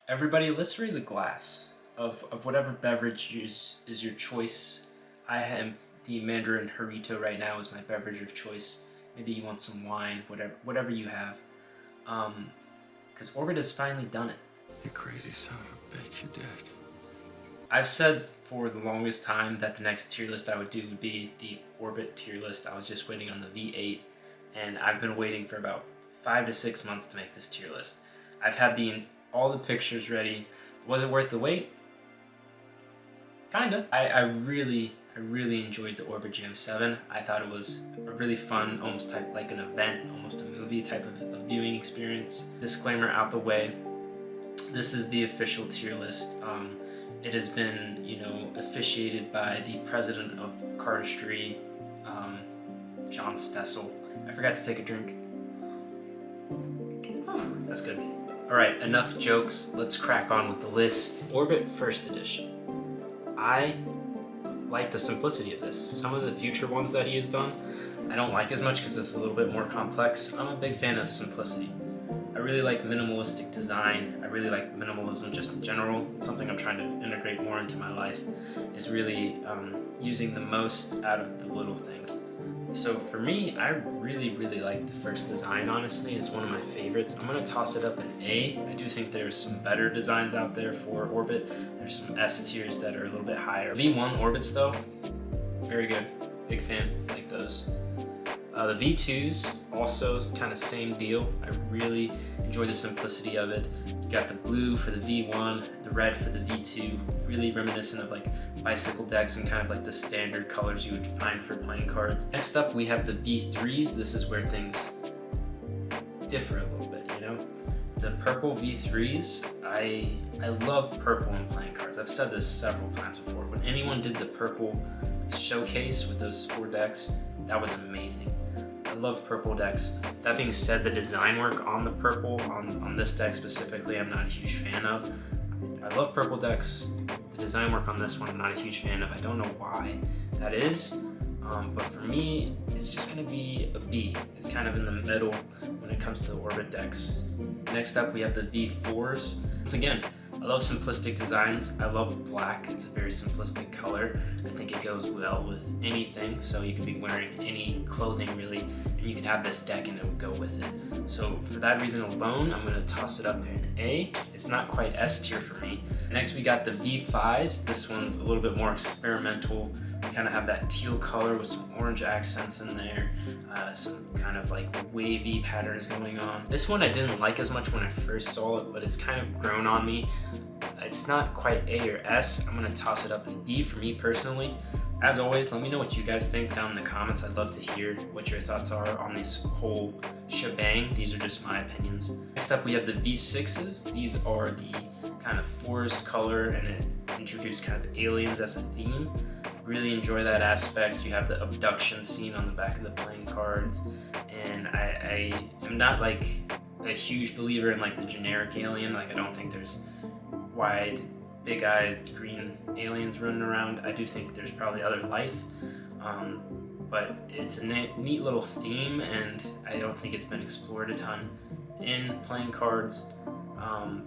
Everybody, let's raise a glass of whatever beverage is your choice. I have the Mandarin Harito right now is my beverage of choice. Maybe you want some wine, whatever you have. Because Orbit has finally done it. You crazy son of a bitch, you did. I've said for the longest time that the next tier list I would do would be the Orbit tier list. I was just waiting on the V8, and I've been waiting for about 5 to 6 months to make this tier list. I've had all the pictures ready. Was it worth the wait? Kinda. I really enjoyed the Orbit Jam 7. I thought it was a really fun, almost like an event, almost a movie type of viewing experience. Disclaimer out the way. This is the official tier list. It has been, officiated by the president of Cardistry, John Stessel. I forgot to take a drink. That's good. Alright, enough jokes. Let's crack on with the list. Orbit First Edition. I like the simplicity of this. Some of the future ones that he has done, I don't like as much because it's a little bit more complex. I'm a big fan of simplicity. I really like minimalistic design. I really like minimalism just in general. It's something I'm trying to integrate more into my life, is really using the most out of the little things. So for me, I really like the first design, honestly. It's one of my favorites. I'm going to toss it up an A. I do think there's some better designs out there for Orbit. There's some S tiers that are a little bit higher. V1 Orbits though, very good. Big fan, like those. The V2s, also kind of same deal. I really enjoy the simplicity of it. You got the blue for the V1, the red for the V2, really reminiscent of like bicycle decks and kind of like the standard colors you would find for playing cards. Next up, we have the V3s. This is where things differ a little bit, The purple V3s, I love purple in playing cards. I've said this several times before. When anyone did the purple showcase with those 4 decks, that was amazing. I love purple decks. That being said, the design work on the purple, on this deck specifically, I'm not a huge fan of. I love purple decks. The design work on this one, I'm not a huge fan of. I don't know why that is, but for me, it's just gonna be a B. It's kind of in the middle when it comes to the Orbit decks. Next up, we have the V4s. Once again, I love simplistic designs. I love black. It's a very simplistic color. I think it goes well with anything, so you could be wearing any clothing really, and you could have this deck and it would go with it. So for that reason alone, I'm gonna toss it up an A. It's not quite S tier for me. Next we got the V5s. This one's a little bit more experimental. We kind of have that teal color with some orange accents in there, some kind of like wavy patterns going on. This one I didn't like as much when I first saw it, but it's kind of grown on me. It's not quite A or S. I'm gonna toss it up in B for me personally. As always, let me know what you guys think down in the comments. I'd love to hear what your thoughts are on this whole shebang. These are just my opinions. Next up, we have the V6s. These are the kind of forest color, and it introduced kind of aliens as a theme. Really enjoy that aspect. You have the abduction scene on the back of the playing cards, and I am not like a huge believer in like the generic alien. Like I don't think there's wide, big-eyed green aliens running around. I do think there's probably other life, but it's a neat little theme, and I don't think it's been explored a ton in playing cards.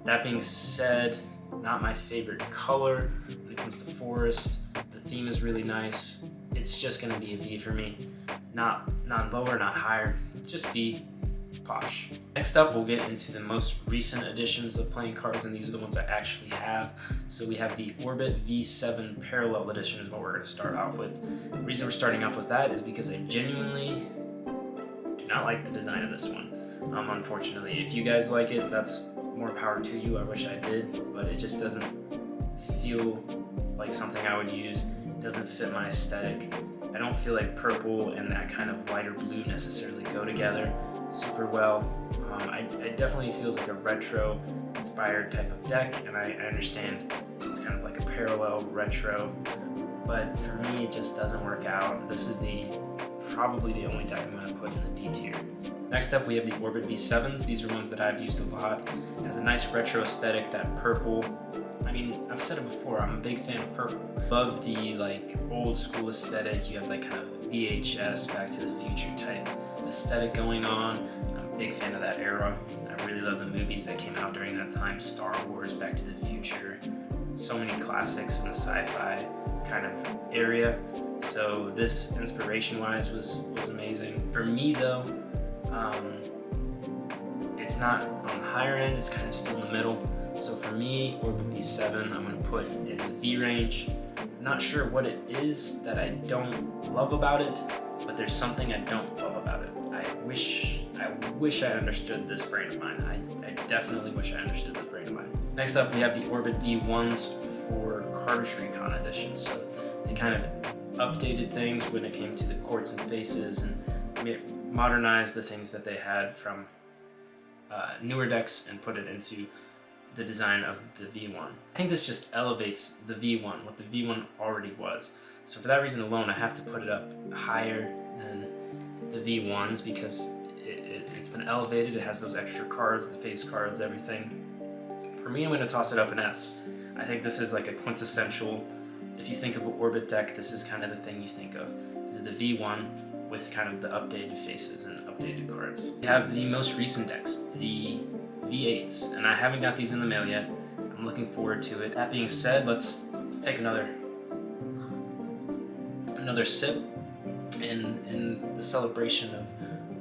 That being said, not my favorite color when it comes to forest. The theme is really nice. It's just gonna be a B for me. Not lower, not higher, just B. Posh. Next up, we'll get into the most recent editions of playing cards, and these are the ones I actually have. So we have the Orbit V7 Parallel Edition is what we're going to start off with. The reason we're starting off with that is because I genuinely do not like the design of this one. Unfortunately, if you guys like it, that's more power to you. I wish I did, but it just doesn't feel like something I would use. It doesn't fit my aesthetic. I don't feel like purple and that kind of lighter blue necessarily go together super well. It definitely feels like a retro inspired type of deck, and I understand it's kind of like a parallel retro, but for me it just doesn't work out. This is probably the only deck I'm going to put in the D tier. Next up, we have the Orbit V7s. These are ones that I've used a lot. It has a nice retro aesthetic, that purple. I mean, I've said it before, I'm a big fan of purple. Love the like old school aesthetic. You have like kind of VHS, Back to the Future type aesthetic going on. I'm big fan of that era. I really love the movies that came out during that time. Star Wars, Back to the Future, so many classics in the sci-fi kind of area. So this inspiration-wise was amazing. For me though, it's not on the higher end, it's kind of still in the middle. So for me, Orbit V7, I'm gonna put in the B range. I'm not sure what it is that I don't love about it, but there's something I don't love about it. I wish I understood this brain of mine. I definitely wish I understood this brain of mine. Next up, we have the Orbit V1s for Cardistry Con edition. So they kind of updated things when it came to the quartz and faces and modernized the things that they had from newer decks and put it into the design of the V1. I think this just elevates the V1, what the V1 already was. So for that reason alone, I have to put it up higher than the V1s because it's been elevated. It has those extra cards, the face cards, everything. For me, I'm going to toss it up an S. I think this is like a quintessential, if you think of an Orbit deck, this is kind of the thing you think of. This is the V1 with kind of the updated faces and updated cards. We have the most recent decks, the V8s, and I haven't got these in the mail yet. I'm looking forward to it. That being said, let's take another sip in the celebration of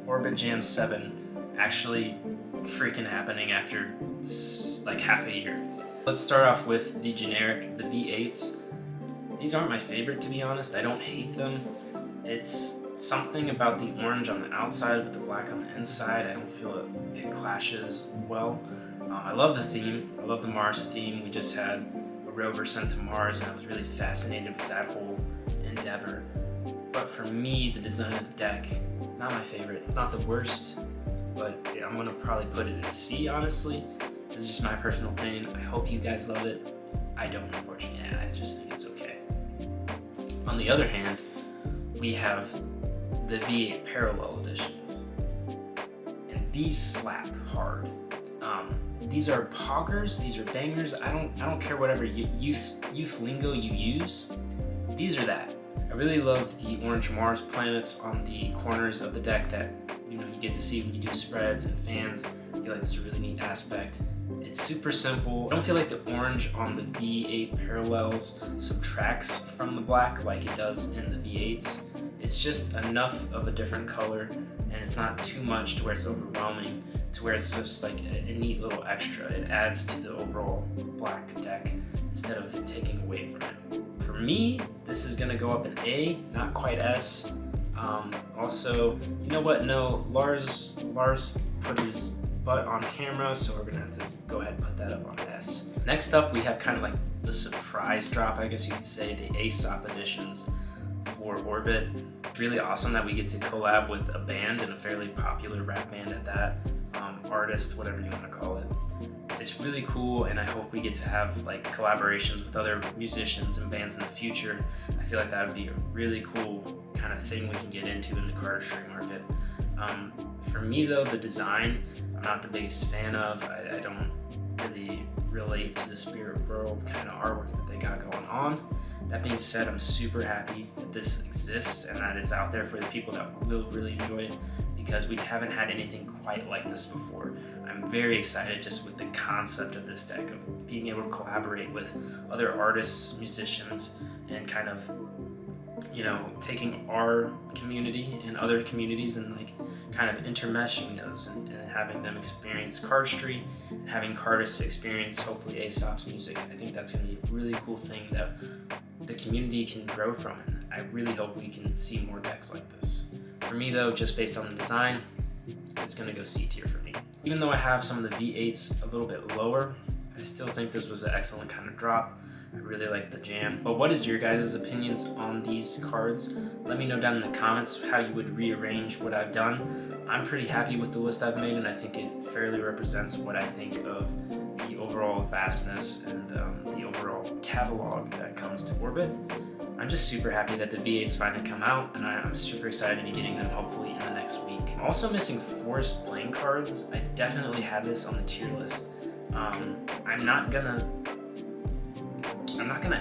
Orbit Jam 7 actually freaking happening after like half a year. Let's start off with the generic, the V8s. These aren't my favorite, to be honest. I don't hate them. It's something about the orange on the outside with the black on the inside. I don't feel it clashes well. I love the theme. I love the Mars theme. We just had a rover sent to Mars, and I was really fascinated with that whole endeavor. But for me, the design of the deck, not my favorite. It's not the worst, but I'm gonna probably put it in C, honestly. This is just my personal opinion. I hope you guys love it. I don't, unfortunately. I just think it's okay. On the other hand, we have the V8 parallel editions, and these slap hard. These are poggers, these are bangers. I don't care whatever youth lingo you use. These are that. I really love the orange Mars planets on the corners of the deck that you get to see when you do spreads and fans. I feel like that's a really neat aspect. It's super simple. I don't feel like the orange on the V8 parallels subtracts from the black like it does in the V8s. It's just enough of a different color, and it's not too much to where it's overwhelming, to where it's just like a neat little extra. It adds to the overall black deck instead of taking away from it. For me, this is gonna go up an A, not quite S. Also, you know what? No, Lars put his butt on camera, so we're gonna have to go ahead and put that up on S. Next up, we have kind of like the surprise drop, I guess you could say, the Aesop editions for Orbit. It's really awesome that we get to collab with a band, and a fairly popular rap band at that, artist, whatever you want to call it. It's really cool, and I hope we get to have like collaborations with other musicians and bands in the future. I feel like that would be a really cool kind of thing we can get into in the cardistry market. For me though, the design, I'm not the biggest fan of. I don't really relate to the spirit world kind of artwork that they got going on. That being said, I'm super happy that this exists and that it's out there for the people that will really enjoy it, because we haven't had anything quite like this before. I'm very excited just with the concept of this deck, of being able to collaborate with other artists, musicians, and kind of, taking our community and other communities and like kind of intermeshing those and having them experience cardistry and having cardists experience hopefully Aesop's music. I think that's going to be a really cool thing that the community can grow from, and I really hope we can see more decks like this. For me though, just based on the design, it's going to go C tier for me. Even though I have some of the V8s a little bit lower, I still think this was an excellent kind of drop. I really like the jam. But what is your guys' opinions on these cards? Let me know down in the comments how you would rearrange what I've done. I'm pretty happy with the list I've made, and I think it fairly represents what I think of the overall vastness and the overall catalog that comes to Orbit. I'm just super happy that the V8s finally come out, and I'm super excited to be getting them hopefully in the next week. I'm also missing forest playing cards. I definitely had this on the tier list. I'm not gonna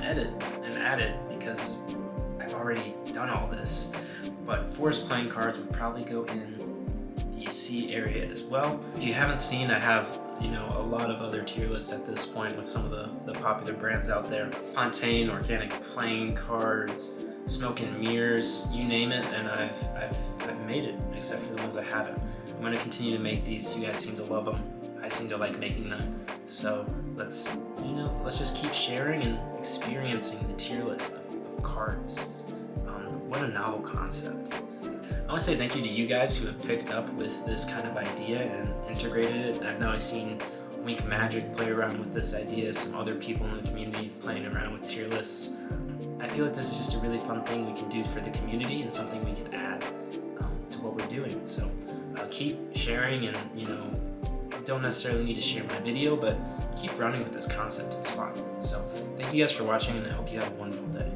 edit and add it because I've already done all this, but forest playing cards would probably go in the PC area as well. If you haven't seen, I have, you know, a lot of other tier lists at this point with some of the popular brands out there. Fontaine, organic playing cards, smoke and mirrors, you name it, and I've made it, except for the ones I haven't. I'm gonna continue to make these. You guys seem to love them. I seem to like making them. So let's just keep sharing and experiencing the tier list of cards. What a novel concept. I want to say thank you to you guys who have picked up with this kind of idea and integrated it. I've now seen Wink Magic play around with this idea, some other people in the community playing around with tier lists. I feel like this is just a really fun thing we can do for the community and something we can add to what we're doing. So keep sharing, and you don't necessarily need to share my video, but keep running with this concept. It's fun. So thank you guys for watching, and I hope you have a wonderful day.